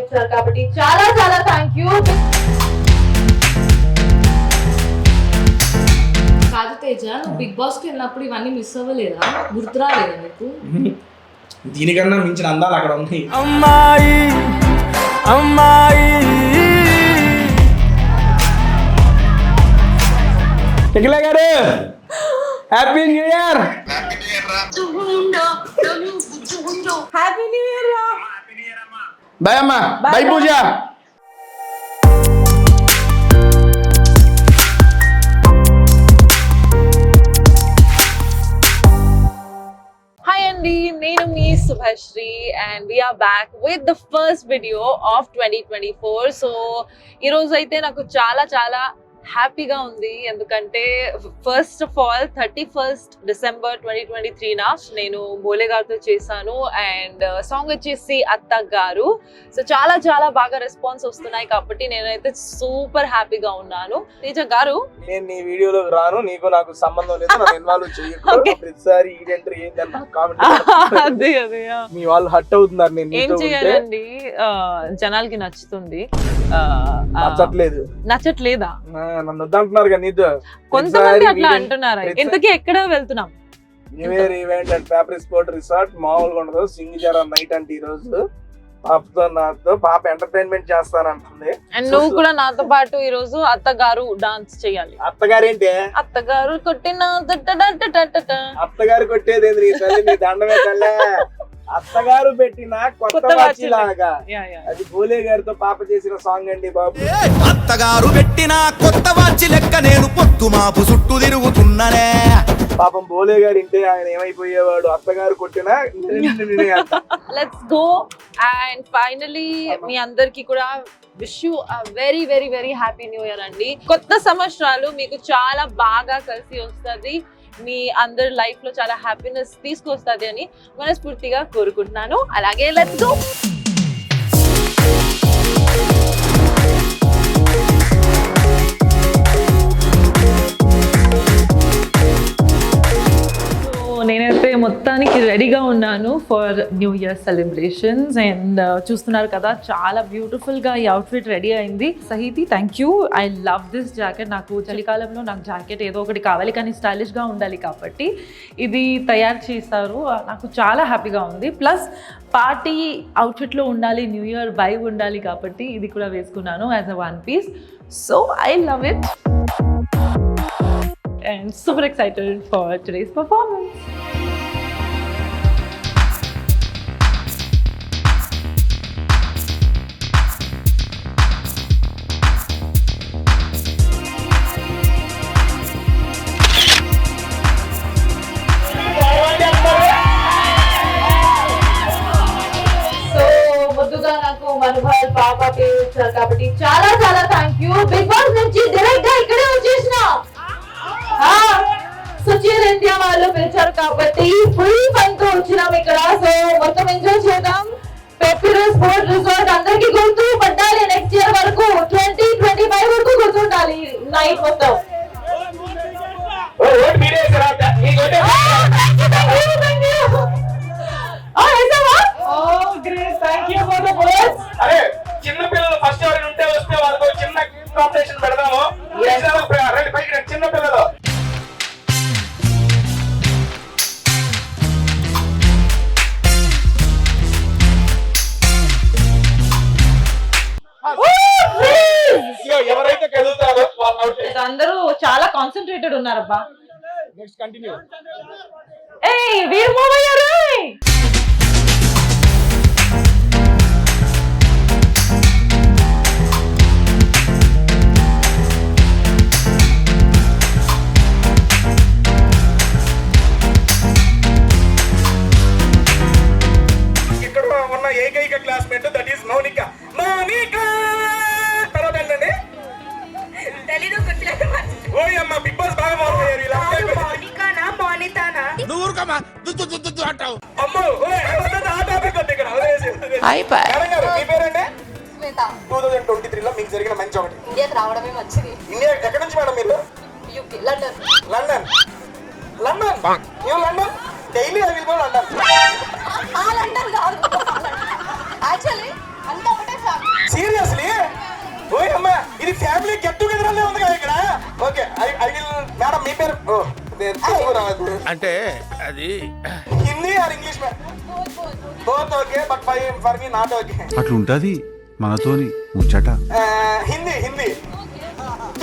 పంపించారు కాబట్టి చాలా చాలా థ్యాంక్ యూ. కాదు తేజ, నువ్వు బిగ్ బాస్ కి వెళ్ళినప్పుడు ఇవన్నీ మిస్ అవ్వలేదా? గుర్తురాలేదా నీకు? దీనికన్నా మించిన అందాలు అక్కడ ఉన్నాయి. అమ్మాయి అమ్మాయి టెకిలా గారు happy new year. Happy new year రా. బాయ్ అమ్మా. బాయ్ పూజ. హాయ్ అండి, నేను మీ Shubhashri and we are back with the first video of 2024. So ఈరోజు అయితే నాకు చాలా చాలా హ్యాపీగా ఉంది. ఎందుకంటే first of all 31st December 2023 నేను బోలే గారితో చేశాను అండ్ సాంగ్ వచ్చేసి అత్తగారు. సో చాలా చాలా బాగా రెస్పాన్స్ వస్తున్నాయి కాబట్టి నేనైతే సూపర్ హ్యాపీగా ఉన్నాను. తేజ గారు, నేను నీ వీడియోలోకి రాను, నీకు నాకు సంబంధం లేదు, నన్ను ఇన్వాల్వ్ చేయకు. ప్రతిసారి ఈడెంటర్ ఏంటంటే కామెంట్ అదే అదే మీ వాళ్ళు హట్ అవుతున్నారు. నేను ఏం చేయాలండి, జనాలకి నచ్చుతుంది, నచ్చట్లేదా? నన్ను వద్దంటున్నారు కదా నీతో. కొంతమంది అట్లా అంటున్నారు. ఇంతకీ ఎక్కడ వెళ్తున్నాం? New year event and paper sport resort మామూలుగా ఉండదు. సింగిజారా నైట్ అంటే ఈ రోజు పాపతో నాతో పాప ఎంటర్టైన్మెంట్ చేస్తానంటుంది. అండ్ నువ్వు కూడా నాతో పాటు ఈ రోజు అత్తగారు డాన్స్ చేయాలి. అత్తగారు ఏంటి? అత్తగారు కొట్టిన అత్తగారు కొట్టేది నీ దండమే తల్లే. అత్తగారు పెట్టిన కొత్త వాచిలాగా అది బోలే గారితో పాప చేసిన సాంగ్ అండి బాబు. అత్తగారు పెట్టిన కొత్త వాచి లెక్క నేను పొత్తు మాపు చుట్టూ తిరుగుతున్నానే. పాపం బోలే గారు ఇంటే ఆయన ఏమైపోయేవాడు. అత్తగారు కొట్టిన లెట్స్ గో. అండ్ ఫైనలీ మీ అందరికి కూడా wish you very very very happy new year అండి. కొత్త సంవత్సరాలు మీకు చాలా బాగా కలిసి వస్తుంది, మీ అందరి లైఫ్ లో చాలా హ్యాపీనెస్ తీసుకొస్తుంది అని మనస్ఫూర్తిగా కోరుకుంటున్నాను. అలాగే లెట్స్ గో. నేనైతే మొత్తానికి రెడీగా ఉన్నాను for new year celebrations and చూస్తున్నారు కదా చాలా బ్యూటిఫుల్గా ఈ అవుట్ఫిట్ రెడీ అయింది. Sahiti, thank you. I love this jacket. నాకు చలికాలంలో నాకు జాకెట్ ఏదో ఒకటి కావాలి కానీ స్టైలిష్గా ఉండాలి కాబట్టి ఇది తయారు చేస్తారు. నాకు చాలా హ్యాపీగా ఉంది. ప్లస్ పార్టీ అవుట్ఫిట్లో ఉండాలి, న్యూ ఇయర్ వైబ్ ఉండాలి కాబట్టి ఇది కూడా వేసుకున్నాను as a one piece. So I love it and super excited for today's performance. ముందుగా నాకు మనోహర్ పాప పేరు వచ్చారు కాబట్టి చాలా చాలా థ్యాంక్ యూ. బిగ్ బాస్ నుంచి డైరెక్ట్ గా ఇక్కడే వచ్చేసిన సుచీర్ ఇండియా వాళ్ళు పిలిచారు కాబట్టి ఫుల్ ఫన్ తో వచ్చినాం ఇక్కడ. సో మొత్తం ఎంజాయ్ చేద్దాం. పేపర్ స్పోర్ట్ రిసార్ట్ అందరికి గుర్తు పడ్డాలి. నెక్స్ట్ ఇయర్ వరకు 2025 వరకు గుర్తుండాలి నైట్ మొత్తం. చిన్న పిల్లలు ఫస్ట్ ఎవరైనా ఉంటే వస్తే వాళ్ళతో చిన్న కాంపిటీషన్ పెడదాము. చిన్న పిల్లలు ఎవరైతే కదులుతారో అందరూ చాలా కాన్సన్ట్రేటెడ్ ఉన్నారబ్బా. Next continue. ఏయ్ వీర్ మూవ్ అయ్యారు. ఇక్కడ ఉన్న ఏకైక క్లాస్మేట్ దట్ ఈస్ మౌనిక. తర్వాత ఏంటండి తెలీదు. ఓయ్ అమ్మ, బిగ్ బాస్ బాగా మాట్లాడారు ఇలా. అమ్మో ఆ టాపిక్ ఉంది ఇక్కడ. మీ పేరండి? 2023 మీకు జరిగిన మంచి ఒకటి. ఇండియాకి రావడమే మంచిది. ఇండియా ఎక్కడి నుంచి మేడం మీరు? UK, London. London. London daily I will go London. London కాదు యాక్చువల్లీ అంతా ఒకటే ఫ్యామిలీ. ఇది ఫ్యామిలీ గెట్ టుగెదర్ అనే ఉంది కదా ఇక్కడ. ఓకే ఐ విల్ మేడం మీ పేరు తెలుగు రాదు అంటే అది Hindi or English both okay but for me not okay. అట్లుంటది మనతోని ముచ్చట. హిందీ హిందీ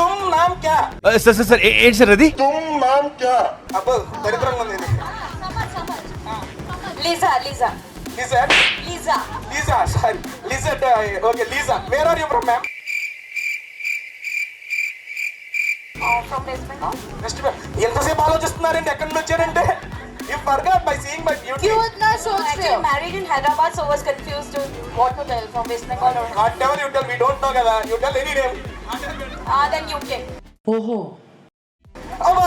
తుమ్ నామ్ క్యా సార్ సార్ సార్ ఏంటి సార్ అది? తుమ్ నామ్ క్యా అబ్బో దరిద్రంగా ఉంది ఇది. లీజా లీజా లిజర్ లీజా లీజా సారీ లిజర్ okay Liza where are you from ma'am? From West Bengal. Next ఎంతసేపు ఆలోచిస్తున్నారండి ఎక్కడి నుంచి వచ్చారంటే? You forgot by seeing my beauty. Cute na soch rahe ho. Married in Hyderabad, so was confused to what to tell, from West Bengal or whatever you tell we don't know కదా. You tell any name. then UK. అబ్బా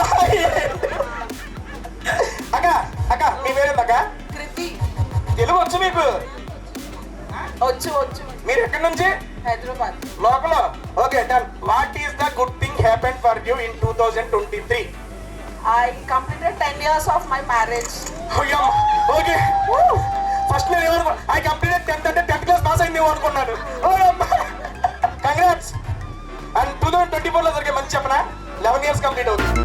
అక్క అక్క మీ పేరేంది అక్క? Kriti. Telugu వచ్చు మీకు? Ochu. మీరు ఎక్కడి నుంచి? Hyderabad. Local. Okay done. What is the good thing happen for you in 2023? I completed 10 years of my marriage. Okay first నేను ఏమనుకో ఐ కంప్లీటెడ్ 10th అంటే 10th క్లాస్ పాస్ అయింది అనుకున్నాను. కంగ్రాట్స్. అండ్ 2024 లో జరిగే మంచి చెప్పనా 11 years కంప్లీట్ అవుతుంది.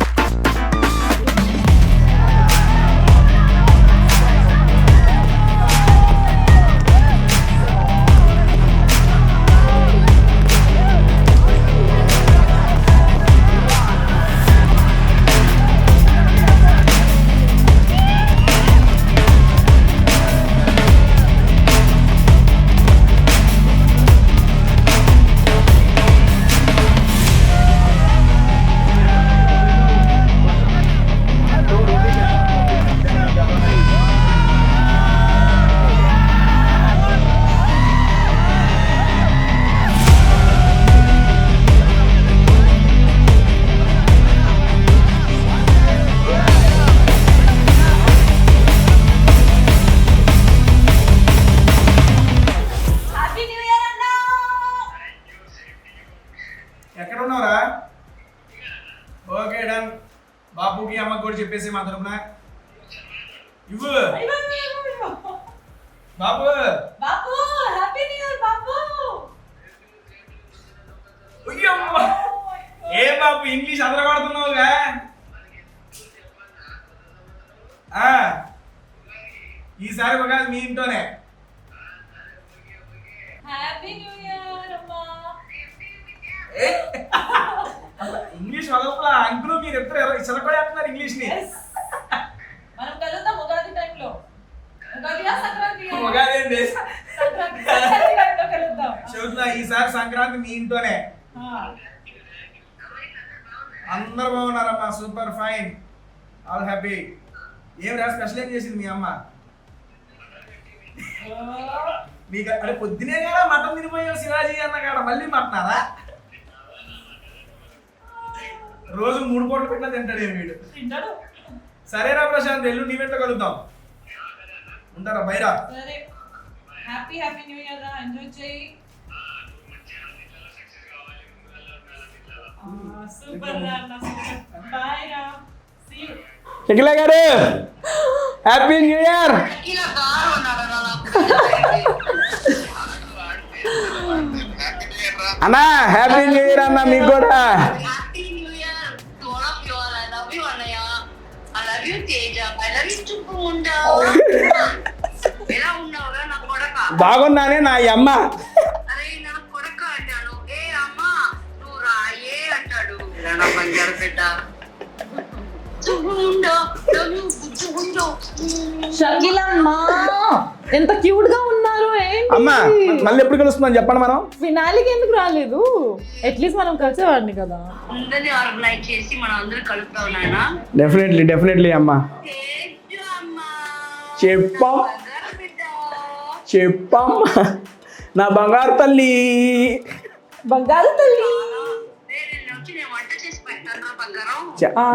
ఎక్కడ ఉన్నావురా? Okay done. బాబుకి అమ్మకి కూడా చెప్పేసి మా తరపున ఇవ్వు. బాబు హ్యాపీ న్యూ ఇయర్ బాబు. ఉయ్యమ్మ. ఏ బాబు ఇంగ్లీష్ అదరగొడుతున్నావుగా? ఈసారి ఒక మీ ఇంట్లోనే. హ్యాపీ న్యూ ఇయర్ అమ్మా. ఇంగ్లీష్ వదలలా అంకులు మీరు ఎప్పుడు చిలకొడేస్తున్నారు ఇంగ్లీష్ ని. మనం కలుద్దాం ఉగాది టైంలో. ఉగాది సంక్రాంతి ఉగాది ఏంటి? సంక్రాంతి టైంలో కలుద్దాం. చెబుతున్నా ఈసారి సంక్రాంతి మీ ఇంట్లోనే. అందరు బాగున్నారమ్మా. Super fine. All happy. ఏం రా స్పెషల్ ఏం చేసింది మీ అమ్మ? మీకు అంటే పొద్దునే కదా మటన్ తినిపోయావు శివాజీ అన్న కాడ మళ్ళీ మటనారా? రోజు 3 పూటలు పెట్టినా తింటాడు వీడు. తింటాడు. సరేరా ప్రశాంత్ ఎల్లు నీ వెంట కలుద్దాం. ఉంటారా బైరా? సరే హ్యాపీ న్యూ ఇయర్ రా. ఎంజాయ్ చేయి. సూపర్ రా అన్న. బాయ్ రా. See you. షకిలా గారు హ్యాపీ న్యూ ఇయర్. అన్నా హ్యాపీ న్యూ ఇయర్ అన్న మీకు కూడా. బాగున్నానే నా అమ్మ. షకీలమ్మా ఎంత క్యూట్ గా ఉన్నారు. అమ్మా మళ్ళీ ఎప్పుడు కలుస్తుందని చెప్పండి. మనం ఫినాలికి ఎందుకు రాలేదు? అట్లీస్ట్ మనం కలిసేవాడిని కదా. అందరినీ ఆర్గనైజ్ చేసి మనం అందరూ కలుపుతాం నాయన. డెఫినెట్లీ అమ్మా. చెప్పమ్మా నా బంగారు తల్లి. బంగారు తల్లి. నేను వంట చేసి పెట్టాను బంగారం.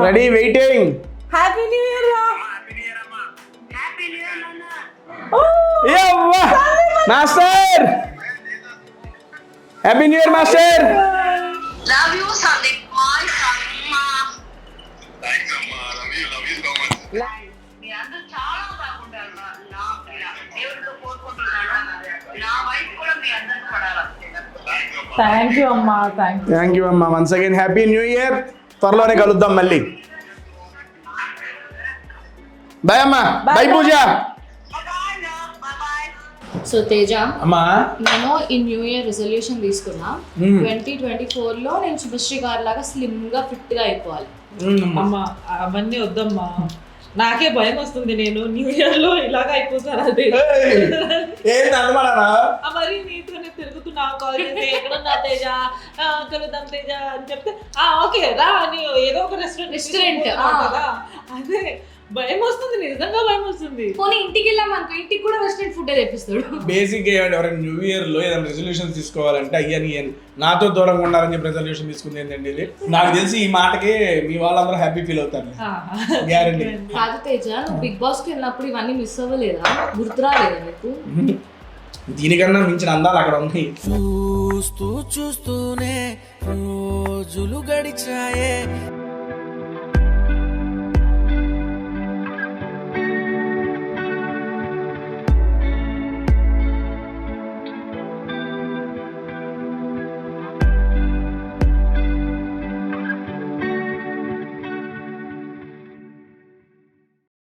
Ready waiting. Happy new year రా. హ్యాపీ న్యూ ఇయర్ నాన్న. Master happy new year master. Love you Sandeep my అమ్మా. థాంక్స్ అమ్మా. Love you so much. మీ అందరూ చాలా బాగుంటారు. నా దేవుడితో కోరుకుంటున్నాను నా వైఫ్ కూడా మీ అందరికి పడాలి. థాంక్స్ అమ్మా. థ్యాంక్ యూ అమ్మా, థ్యాంక్ యూ. థ్యాంక్ యూ అమ్మా. Once again happy new year. త్వరలోనే కలుద్దాం మళ్ళీ. బాయ్ అమ్మా. బాయ్ పూజ. సో తేజ, అమ్మా నేను ఈ న్యూ ఇయర్ రిజల్యూషన్ తీసుకున్నా. 2024లో నేను శుభశ్రీ గారి లాగా స్లిమ్ గా ఫిట్ గా అయిపోవాలి. అమ్మా అవన్నీ వద్దమ్మా, నాకే భయం వస్తుంది. నేను న్యూ ఇయర్ లో ఇలాగ అయిపోతాను. అదే ఏంటి అనుమానా? మరి నీతోనే తిరుగుతున్నా, కాల్ చేసి ఎక్కడున్నా తేజ, కలుద్దాం తేజ అని చెప్తే ఓకే రా అని ఏదో ఒక రెస్టారెంట్ కదా. అదే భయం వస్తుంది, నిజంగా భయం వస్తుంది. పోనీ ఇంటికి వెళ్ళామనుకో, ఇంటికి కూడా రెస్టారెంట్ ఫుడ్ తెప్పిస్తాడు. బేసిక్ ఎవరైనా న్యూ ఇయర్ లో ఏదైనా రెజల్యూషన్ తీసుకోవాలంటే అయ్యని నాతో దూరంగా ఉండాలని చెప్పి రెజల్యూషన్ తీసుకుంది ఏంటండి ఇది. నాకు తెలిసి ఈ మాటకి మీ వాళ్ళందరూ హ్యాపీ ఫీల్ అవుతారు. గ్యారంటీ. కాదు తేజ, నువ్వు బిగ్ బాస్ కి వెళ్ళినప్పుడు ఇవన్నీ మిస్ అవ్వలేదా? గుర్తురాలేదా నీకు? దీనికన్నా మించిన అందాలు అక్కడ ఉన్నాయి. చూస్తూ చూస్తూనే రోజులు గడిచాయే